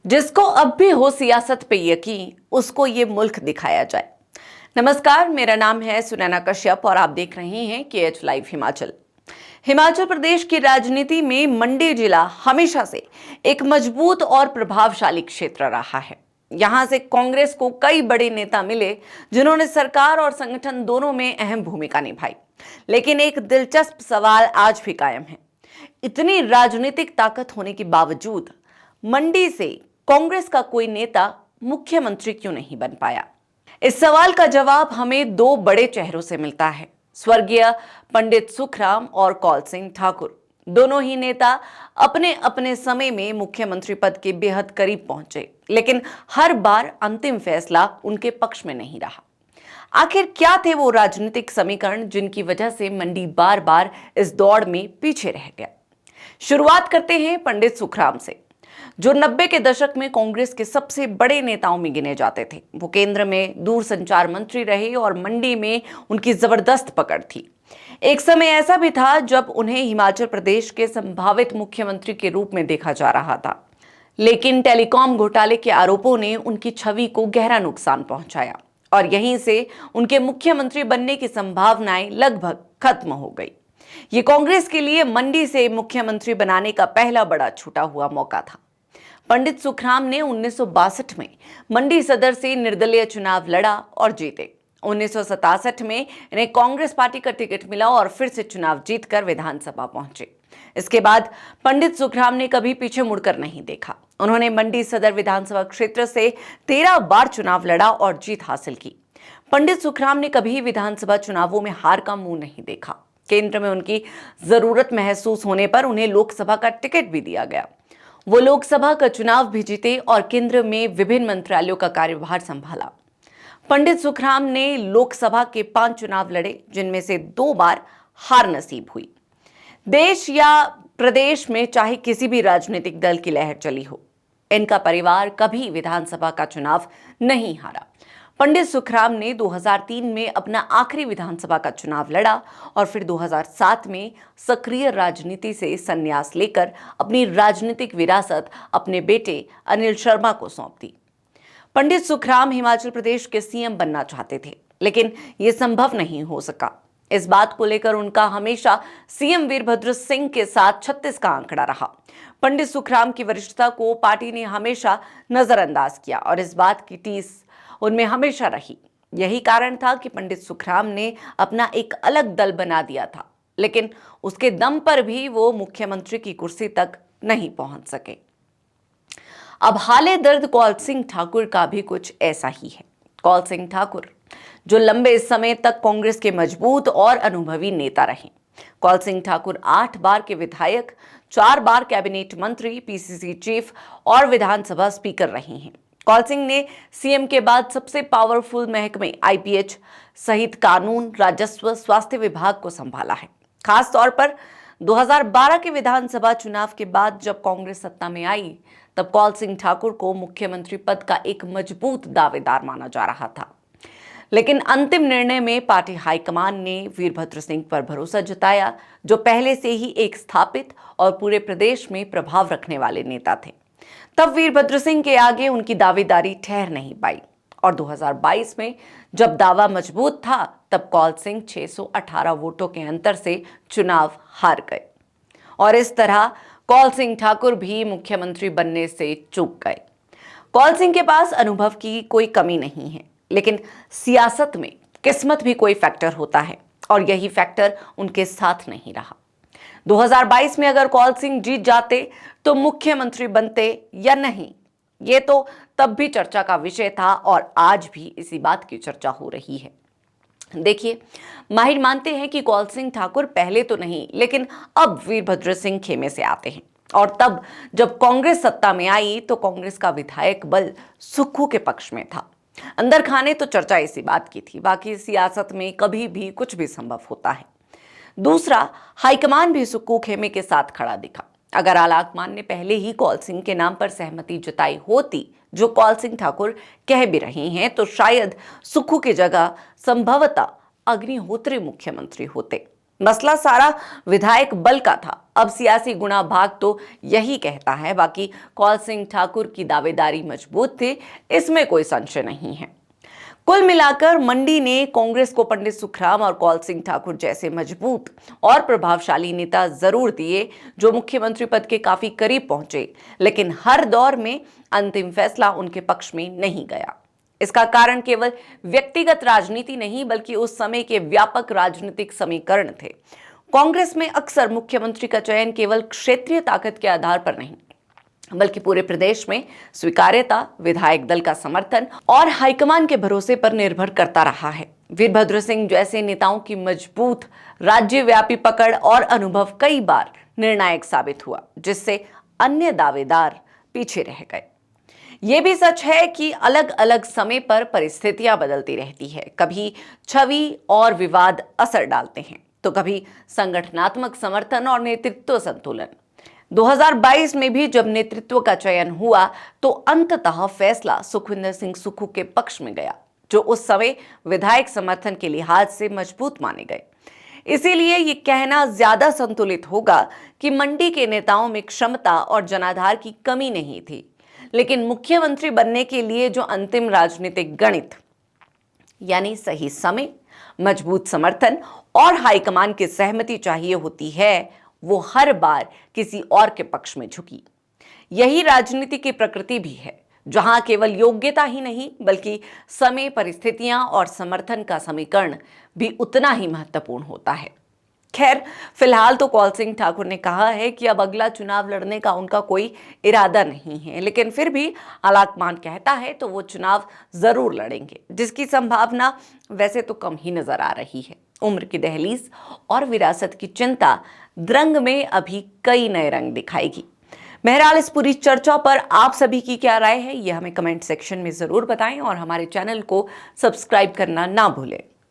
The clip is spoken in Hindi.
जिसको अब भी हो सियासत पे यकीन, उसको ये मुल्क दिखाया जाए। नमस्कार, मेरा नाम है सुनैना कश्यप और आप देख रहे हैं KH लाइव हिमाचल। हिमाचल प्रदेश की राजनीति में मंडी जिला हमेशा से एक मजबूत और प्रभावशाली क्षेत्र रहा है। यहां से कांग्रेस को कई बड़े नेता मिले जिन्होंने सरकार और संगठन दोनों में अहम भूमिका निभाई। लेकिन एक दिलचस्प सवाल आज भी कायम है। इतनी राजनीतिक ताकत होने के बावजूद मंडी से कांग्रेस का कोई नेता मुख्यमंत्री क्यों नहीं बन पाया? इस सवाल का जवाब हमें दो बड़े चेहरों से मिलता है, स्वर्गीय पंडित सुखराम और कौल सिंह ठाकुर। दोनों ही नेता अपने अपने समय में मुख्यमंत्री पद के बेहद करीब पहुंचे, लेकिन हर बार अंतिम फैसला उनके पक्ष में नहीं रहा। आखिर क्या थे वो राजनीतिक समीकरण जिनकी वजह से मंडी बार बार इस दौड़ में पीछे रह गया? शुरुआत करते हैं पंडित सुखराम से, जो 90 के दशक में कांग्रेस के सबसे बड़े नेताओं में गिने जाते थे। वो केंद्र में दूरसंचार मंत्री रहे और मंडी में उनकी जबरदस्त पकड़ थी। एक समय ऐसा भी था जब उन्हें हिमाचल प्रदेश के संभावित मुख्यमंत्री के रूप में देखा जा रहा था, लेकिन टेलीकॉम घोटाले के आरोपों ने उनकी छवि को गहरा नुकसान पहुंचाया और यहीं से उनके मुख्यमंत्री बनने की संभावनाएं लगभग खत्म हो गई। ये कांग्रेस के लिए मंडी से मुख्यमंत्री बनाने का पहला बड़ा छूटा हुआ मौका था। पंडित सुखराम ने 1962 में मंडी सदर से निर्दलीय चुनाव लड़ा और जीते। 1967 में इन्हें कांग्रेस पार्टी का टिकट मिला और फिर से चुनाव जीतकर विधानसभा पहुंचे। इसके बाद पंडित सुखराम ने कभी पीछे मुड़कर नहीं देखा। उन्होंने मंडी सदर विधानसभा क्षेत्र से 13 बार चुनाव लड़ा और जीत हासिल की। पंडित सुखराम ने कभी विधानसभा चुनावों में हार का मुंह नहीं देखा। केंद्र में उनकी जरूरत महसूस होने पर उन्हें लोकसभा का टिकट भी दिया गया। वो लोकसभा का चुनाव भी जीते और केंद्र में विभिन्न मंत्रालयों का कार्यभार संभाला। पंडित सुखराम ने लोकसभा के 5 चुनाव लड़े, जिनमें से 2 बार हार नसीब हुई। देश या प्रदेश में चाहे किसी भी राजनीतिक दल की लहर चली हो, इनका परिवार कभी विधानसभा का चुनाव नहीं हारा। पंडित सुखराम ने 2003 में अपना आखिरी विधानसभा का चुनाव लड़ा और फिर 2007 में सक्रिय राजनीति से संन्यास लेकर अपनी राजनीतिक विरासत अपने बेटे अनिल शर्मा को सौंप दी। पंडित सुखराम हिमाचल प्रदेश के सीएम बनना चाहते थे, लेकिन यह संभव नहीं हो सका। इस बात को लेकर उनका हमेशा सीएम वीरभद्र सिंह के साथ 36 का आंकड़ा रहा। पंडित सुखराम की वरिष्ठता को पार्टी ने हमेशा नजरअंदाज किया और इस बात की टीस उनमें हमेशा रही। यही कारण था कि पंडित सुखराम ने अपना एक अलग दल बना दिया था, लेकिन उसके दम पर भी वो मुख्यमंत्री की कुर्सी तक नहीं पहुंच सके। अब हाले दर्द कौल सिंह ठाकुर का भी कुछ ऐसा ही है। कौल सिंह ठाकुर, जो लंबे समय तक कांग्रेस के मजबूत और अनुभवी नेता रहे। कौल सिंह ठाकुर 8 बार के विधायक, 4 बार कैबिनेट मंत्री, PCC चीफ और विधानसभा स्पीकर रहे हैं। कौल सिंह ने सीएम के बाद सबसे पावरफुल महकमे IPH सहित कानून, राजस्व, स्वास्थ्य विभाग को संभाला है। खास तौर पर 2012 के विधानसभा चुनाव के बाद जब कांग्रेस सत्ता में आई, तब कौल सिंह ठाकुर को मुख्यमंत्री पद का एक मजबूत दावेदार माना जा रहा था। लेकिन अंतिम निर्णय में पार्टी हाईकमान ने वीरभद्र सिंह पर भरोसा जताया, जो पहले से ही एक स्थापित और पूरे प्रदेश में प्रभाव रखने वाले नेता थे। तब वीरभद्र सिंह के आगे उनकी दावेदारी ठहर नहीं पाई और 2022 में जब दावा मजबूत था, तब कौल सिंह 618 वोटों के अंतर से चुनाव हार गए और इस तरह कौल सिंह ठाकुर भी मुख्यमंत्री बनने से चूक गए। कौल सिंह के पास अनुभव की कोई कमी नहीं है, लेकिन सियासत में किस्मत भी कोई फैक्टर होता है और यही फैक्टर उनके साथ नहीं रहा। 2022 में अगर कौल सिंह जीत जाते तो मुख्यमंत्री बनते या नहीं, ये तो तब भी चर्चा का विषय था और आज भी इसी बात की चर्चा हो रही है। देखिए, माहिर मानते हैं कि कौल सिंह ठाकुर पहले तो नहीं, लेकिन अब वीरभद्र सिंह खेमे से आते हैं और तब जब कांग्रेस सत्ता में आई तो कांग्रेस का विधायक बल सुक्खू के पक्ष में था। अंदर खाने तो चर्चा इसी बात की थी, बाकी सियासत में कभी भी कुछ भी संभव होता है। दूसरा, हाईकमान भी सुक्खू खेमे के साथ खड़ा दिखा। अगर आलाकमान ने पहले ही कौल सिंह के नाम पर सहमति जताई होती, जो कौल सिंह ठाकुर कह भी रहे हैं, तो शायद सुक्खू की जगह संभवतः अग्निहोत्री मुख्यमंत्री होते। मसला सारा विधायक बल का था। अब सियासी गुणा भाग तो यही कहता है, बाकी कौल सिंह ठाकुर की दावेदारी मजबूत थी, इसमें कोई संशय नहीं है। कुल मिलाकर मंडी ने कांग्रेस को पंडित सुखराम और कौल सिंह ठाकुर जैसे मजबूत और प्रभावशाली नेता जरूर दिए, जो मुख्यमंत्री पद के काफी करीब पहुंचे, लेकिन हर दौर में अंतिम फैसला उनके पक्ष में नहीं गया। इसका कारण केवल व्यक्तिगत राजनीति नहीं, बल्कि उस समय के व्यापक राजनीतिक समीकरण थे। कांग्रेस में अक्सर मुख्यमंत्री का चयन केवल क्षेत्रीय ताकत के आधार पर नहीं, बल्कि पूरे प्रदेश में स्वीकार्यता, विधायक दल का समर्थन और हाईकमान के भरोसे पर निर्भर करता रहा है। वीरभद्र सिंह जैसे नेताओं की मजबूत राज्यव्यापी पकड़ और अनुभव कई बार निर्णायक साबित हुआ, जिससे अन्य दावेदार पीछे रह गए। ये भी सच है कि अलग अलग समय पर परिस्थितियां बदलती रहती है। कभी छवि और विवाद असर डालते हैं, तो कभी संगठनात्मक समर्थन और नेतृत्व संतुलन। 2022 में भी जब नेतृत्व का चयन हुआ, तो अंततः फैसला सुखविंदर सिंह सुक्खू के पक्ष में गया, जो उस समय विधायक समर्थन के लिहाज से मजबूत माने गए। इसीलिए ये कहना ज्यादा संतुलित होगा कि मंडी के नेताओं में क्षमता और जनाधार की कमी नहीं थी, लेकिन मुख्यमंत्री बनने के लिए जो अंतिम राजनीतिक गणित, यानी सही समय, मजबूत समर्थन और हाईकमान की सहमति चाहिए होती है, वो हर बार किसी और के पक्ष में झुकी। यही राजनीति की प्रकृति भी है, जहां केवल योग्यता ही नहीं, बल्कि समय, परिस्थितियां और समर्थन का समीकरण भी उतना ही महत्वपूर्ण होता है। खैर, फिलहाल तो कौल सिंह ठाकुर ने कहा है कि अब अगला चुनाव लड़ने का उनका कोई इरादा नहीं है, लेकिन फिर भी आलाकमान कहता है तो वो चुनाव जरूर लड़ेंगे, जिसकी संभावना वैसे तो कम ही नजर आ रही है। उम्र की दहलीज और विरासत की चिंता द्रंग में अभी कई नए रंग दिखाएगी। बहरहाल, इस पूरी चर्चा पर आप सभी की क्या राय है, यह हमें कमेंट सेक्शन में जरूर बताएं और हमारे चैनल को सब्सक्राइब करना ना भूलें।